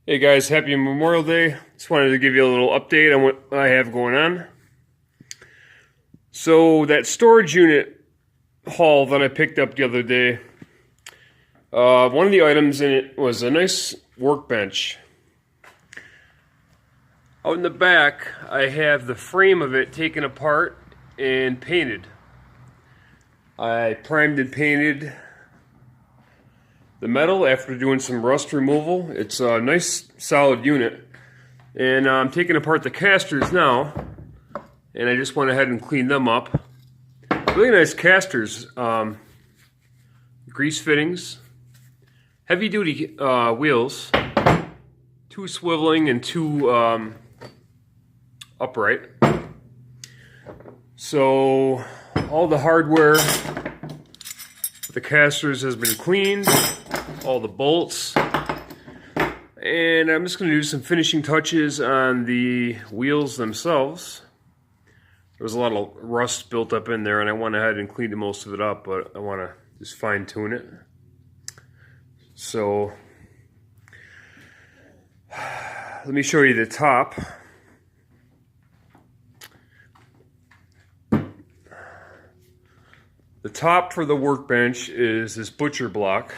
Hey guys, happy Memorial Day. Just wanted to give you a little update on what I have going on. So that storage unit haul that I picked up the other day, one of the items in it was a nice workbench. Out in the back, I have the frame of it taken apart and painted. I primed and painted the metal after doing some rust removal. It's a nice solid unit, and I'm taking apart the casters now, and I just went ahead and cleaned them up. Really nice casters, grease fittings, heavy duty wheels, 2 swiveling and 2 upright. So all the hardware, the casters has been cleaned, all the bolts, and I'm just going to do some finishing touches on the wheels themselves. There was a lot of rust built up in there, and I went ahead and cleaned most of it up, but I want to just fine tune it. So let me show you the top. The top for the workbench is this butcher block,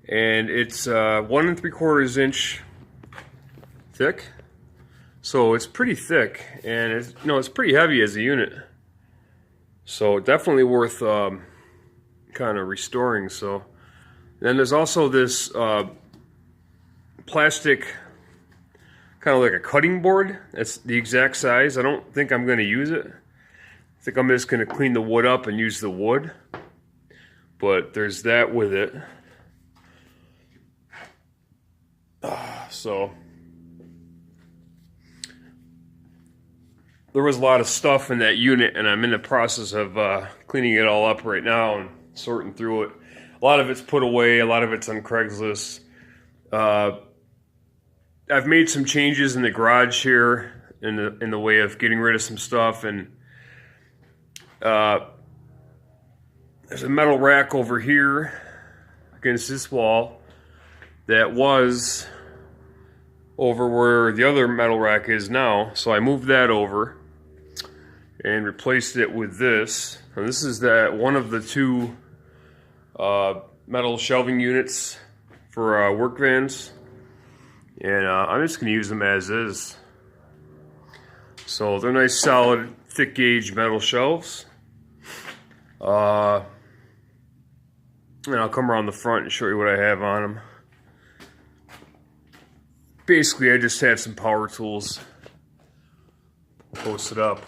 and it's 1 3/4 inch thick, so it's pretty thick, and it's pretty heavy as a unit, so definitely worth kind of restoring. So then there's also this plastic, kind of like a cutting board. That's the exact size. I don't think I'm going to use it. I think I'm just going to clean the wood up and use the wood, but there's that with it. So there was a lot of stuff in that unit, and I'm in the process of cleaning it all up right now and sorting through it. A lot of it's put away, a lot of it's on Craigslist. I've made some changes in the garage here in the way of getting rid of some stuff, and there's a metal rack over here against this wall that was over where the other metal rack is now, so I moved that over and replaced it with this. And this is one of the 2 metal shelving units for work vans, and I'm just going to use them as is. So they're nice, solid, thick gauge metal shelves. And I'll come around the front and show you what I have on them. Basically, I just have some power tools posted up.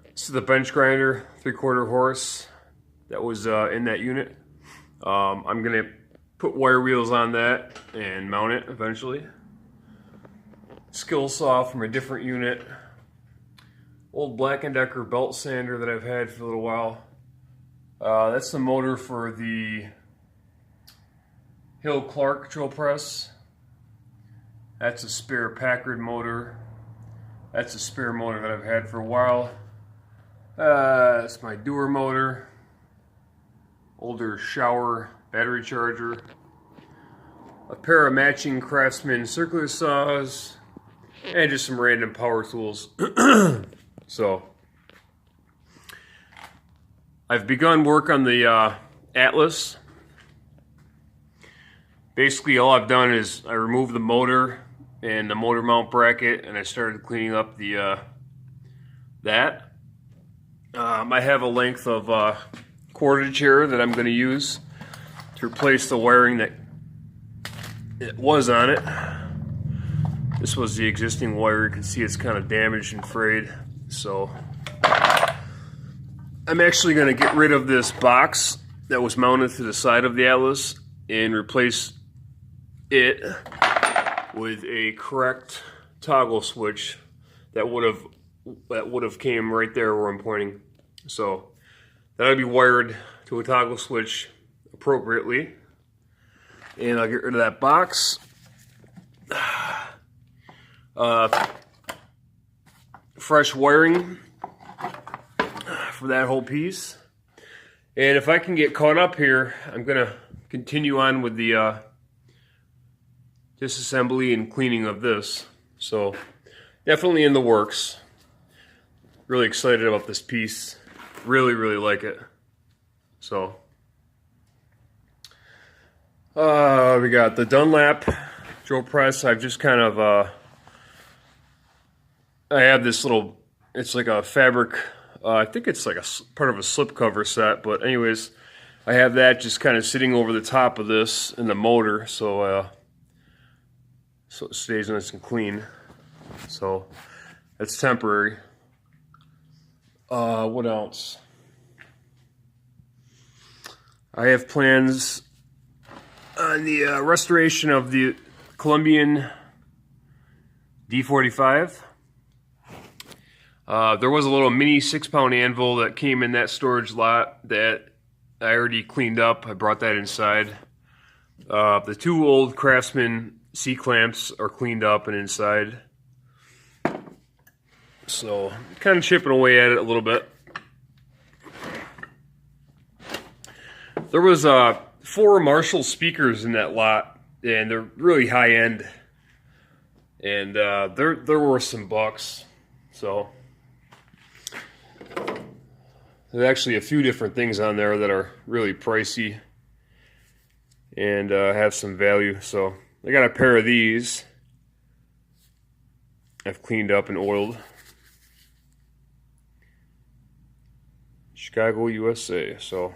This is the bench grinder, 3/4 horse, that was in that unit. I'm gonna put wire wheels on that and mount it eventually. Skill saw from a different unit. Old Black & Decker belt sander that I've had for a little while. That's the motor for the Hill Clark drill press. That's a spare Packard motor. That's a spare motor that I've had for a while. That's my Dewar motor. Older shower battery charger. A pair of matching Craftsman circular saws. And just some random power tools. So I've begun work on the Atlas. Basically, all I've done is I removed the motor and the motor mount bracket, and I started cleaning up the that. I have a length of cordage here that I'm going to use to replace the wiring that it was on it. This was the existing wire. You can see it's kind of damaged and frayed. So I'm actually going to get rid of this box that was mounted to the side of the Atlas and replace it with a correct toggle switch that would have came right there where I'm pointing. So that'll be wired to a toggle switch appropriately, and I'll get rid of that box. Fresh wiring for that whole piece, and if I can get caught up here, I'm gonna continue on with the disassembly and cleaning of this. So definitely in the works. Really excited about this piece. Really, really like it. So we got the Dunlap drill press. I've just kind of I have this little, it's like a fabric, I think it's like a part of a slip cover set, but anyways, I have that just kind of sitting over the top of this in the motor, so so it stays nice and clean. So that's temporary. What else? I have plans on the restoration of the Columbian D45. There was a little mini 6-pound anvil that came in that storage lot that I already cleaned up. I brought that inside. The 2 old Craftsman C-clamps are cleaned up and inside. So, kind of chipping away at it a little bit. There was 4 Marshall speakers in that lot, and they're really high end. And they're worth some bucks. So there's actually a few different things on there that are really pricey and have some value. So I got a pair of these I've cleaned up and oiled. Chicago, USA. So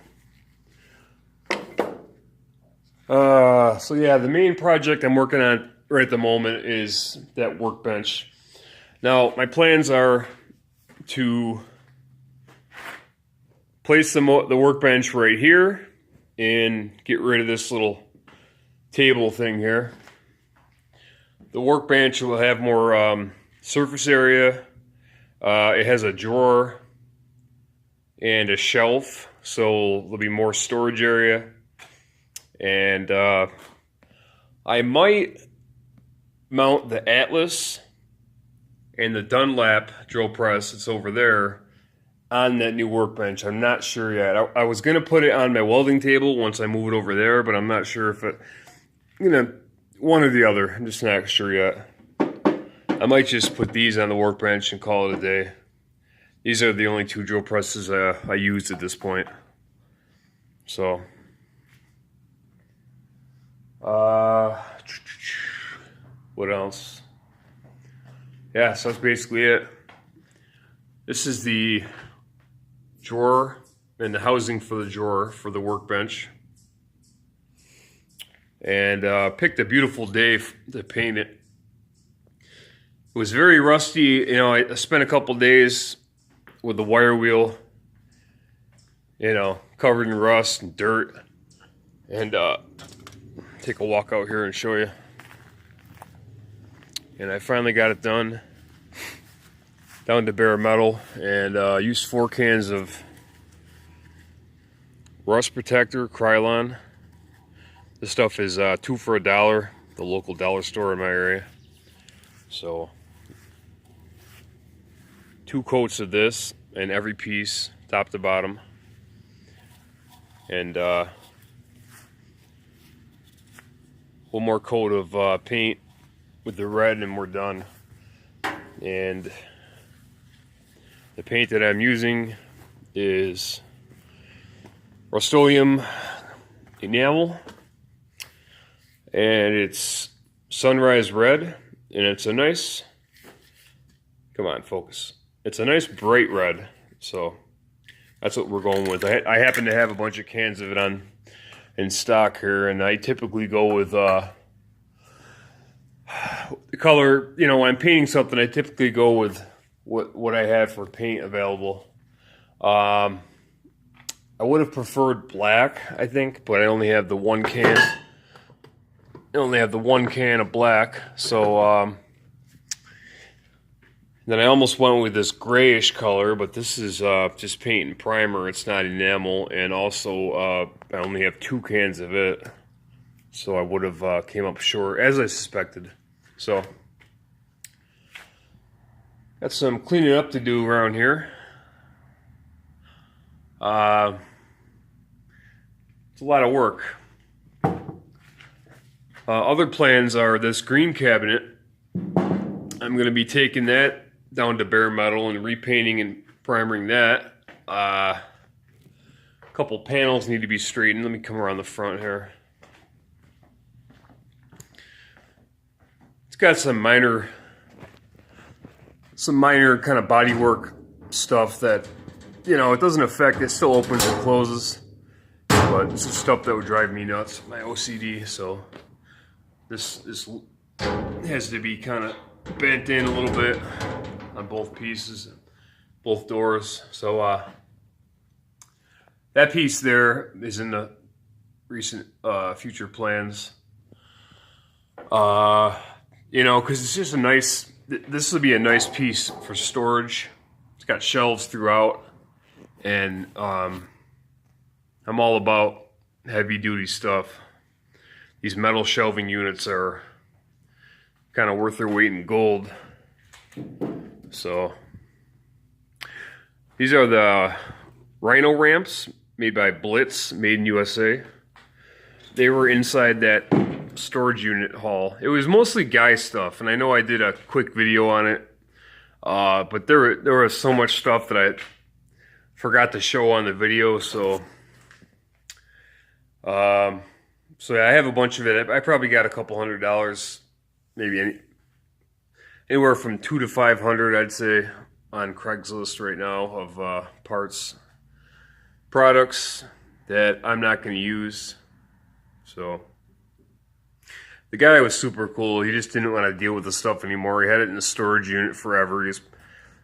yeah, the main project I'm working on right at the moment is that workbench. Now, my plans are to place the workbench right here and get rid of this little table thing here. The workbench will have more surface area. It has a drawer and a shelf, so there'll be more storage area. And I might mount the Atlas and the Dunlap drill press that's over there on that new workbench. I'm not sure yet. I was going to put it on my welding table once I move it over there, but I'm not sure if it, one or the other. I'm just not sure yet. I might just put these on the workbench and call it a day. These are the only 2 drill presses I used at this point. So what else? Yeah, so that's basically it. This is the drawer and the housing for the drawer for the workbench. And picked a beautiful day to paint it. It was very rusty. I spent a couple days with the wire wheel, covered in rust and dirt. And take a walk out here and show you. And I finally got it done, down to bare metal, and used 4 cans of rust protector, Krylon. This stuff is 2 for $1, the local dollar store in my area. So 2 coats of this in every piece, top to bottom. And 1 more coat of paint with the red, and we're done. And the paint that I'm using is Rust-Oleum enamel, and it's Sunrise Red, and it's a nice, come on, focus. It's a nice bright red, so that's what we're going with. I happen to have a bunch of cans of it in stock here, and I typically go with the color, when I'm painting something, I typically go with what I have for paint available. I would have preferred black, I think, but I only have the 1 can. I only have the 1 can of black, so then I almost went with this grayish color, but this is just paint and primer. It's not enamel, and also I only have 2 cans of it, so I would have came up short, as I suspected. So got some cleaning up to do around here. It's a lot of work. Other plans are this green cabinet. I'm going to be taking that down to bare metal and repainting and primering that. A couple panels need to be straightened. Let me come around the front here. It's got some minor kind of bodywork stuff that, you know, it doesn't affect. It still opens and closes, but it's just stuff that would drive me nuts, my OCD. So this has to be kind of bent in a little bit on both pieces, both doors. So that piece there is in the recent future plans. You know, because it's just a nice, this will be a nice piece for storage. It's got shelves throughout, and I'm all about heavy duty stuff. These metal shelving units are kind of worth their weight in gold. So these are the Rhino ramps made by Blitz, made in USA. They were inside that storage unit haul. It was mostly guy stuff, and I know I did a quick video on it, but there was so much stuff that I forgot to show on the video. So yeah, I have a bunch of it. I probably got a couple $100, maybe anywhere from $200 to $500, I'd say, on Craigslist right now of products that I'm not going to use. So the guy was super cool. He just didn't want to deal with the stuff anymore. He had it in the storage unit forever. He's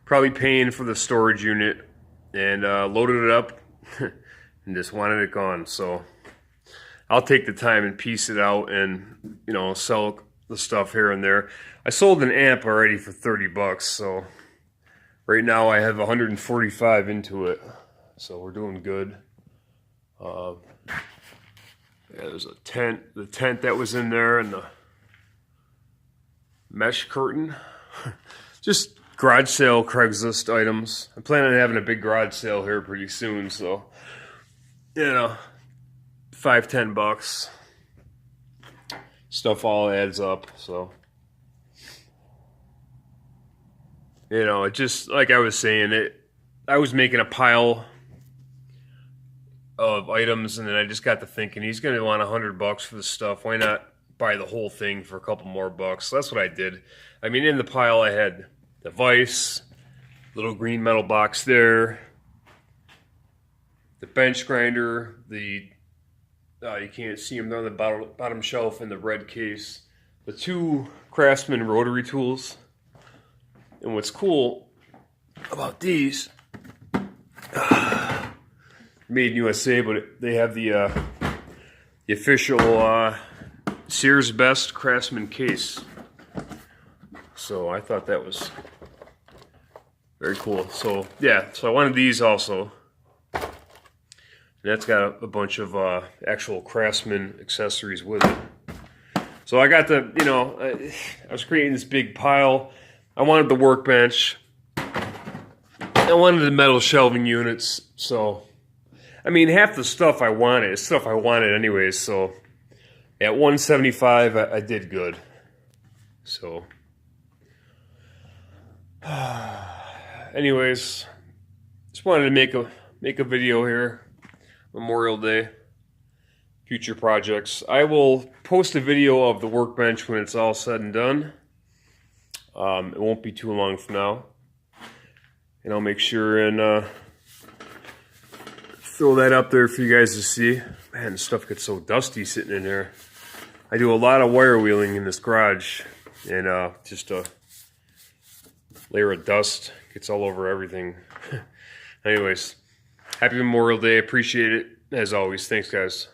probably paying for the storage unit and loaded it up and just wanted it gone. So I'll take the time and piece it out and, you know, sell the stuff here and there. I sold an amp already for 30 bucks. So right now I have 145 into it. So we're doing good. Yeah, there's a tent, the tent that was in there, and the mesh curtain. Just garage sale Craigslist items. I'm planning on having a big garage sale here pretty soon, so, you know, $5-10 bucks. Stuff all adds up, so. You know, it just, like I was saying, I was making a pile of items, and then I just got to thinking, he's going to want $100 bucks for the stuff. Why not buy the whole thing for a couple more bucks? So that's what I did. I mean, in the pile I had the vise, little green metal box there, the bench grinder, you can't see them, they're on the bottom shelf in the red case, the 2 Craftsman rotary tools. And what's cool about these, made in USA, but they have the official Sears Best Craftsman case. So I thought that was very cool. So yeah, so I wanted these also. And that's got a bunch of actual Craftsman accessories with it. So I got the, you know, I was creating this big pile. I wanted the workbench. I wanted the metal shelving units. So I mean, half the stuff I wanted is stuff I wanted anyways, so at 175 I did good. So anyways, just wanted to make a video here. Memorial Day, future projects. I will post a video of the workbench when it's all said and done. It won't be too long from now. And I'll make sure and throw that up there for you guys to see. Man, this stuff gets so dusty sitting in there. I do a lot of wire wheeling in this garage, and just a layer of dust gets all over everything. Anyways, happy Memorial Day. Appreciate it. As always, thanks guys.